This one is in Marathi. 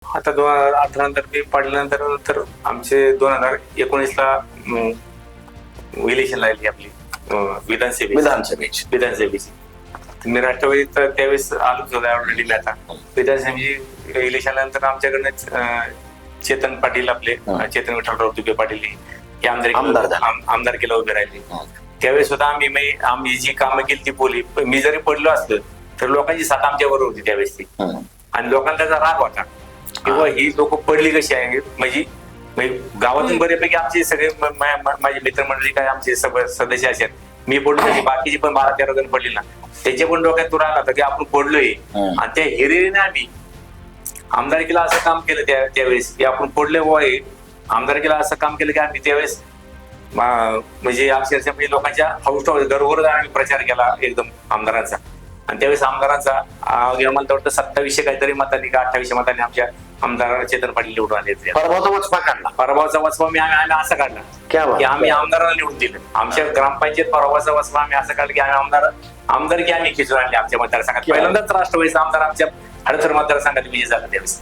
आता 2018 नंतर मी पडल्यानंतर आमचे 2019ला इलेक्शन लागली आपली विधानसभेची. मी राष्ट्रवादीत त्यावेळेस आलोच होतो ऑलरेडी. मी आता विधानसभेची इलेक्शन नंतर आमच्याकडनं चेतन पाटील आपले चेतन विठ्ठलराव तुपे पाटील हे आमदारकीला उभे राहिले. त्यावेळेस सुद्धा आम्ही जी कामं केली ती बोली. मी जरी पडलो असतो तर लोकांची साथ आमच्याबरोबर होती त्यावेळेस ती. आणि लोकांना त्याचा राग होता किंवा ही लोक पडली कशी आहे. म्हणजे गावातून बऱ्यापैकी आमचे सगळे माझे मित्रमंडळी काय आमचे सदस्य असेल, मी पडलो तशी बाकीची पण 12-13 जण पडली ना, त्याच्या पण डोक्यात तो राग होता की आपण पडलोय. आणि त्या हिरिरीने आम्ही आमदारकीला असं काम केलं त्यावेळेस की आपण पडले बुवा. आमदारकीला असं काम केलं की आम्ही त्यावेळेस म्हणजे अक्षरशः म्हणजे लोकांच्या हाऊस घरोघर आम्ही प्रचार केला एकदम आमदारांचा. आणि त्यावेळेस आमदारांचा मला वाटतं 2700 काहीतरी मतांनी का 2800 मतांनी आमच्या आमदारांना चेतन पाटील निवडून आले. पराभवाचा वचपा आम्ही असा काढला की आम्ही आमदारांना निवडून दिलं. आमच्या ग्रामपंचायत पराभवाचा वचपा आम्ही असं काढलं की आम्ही आमदारकी आम्ही खिचून आणली आमच्या मतदारसंघात. पहिल्यांदाच राष्ट्रवादीचा आमदार आमच्या हडसर मतदारसंघात विजय झाला त्यावेळेस.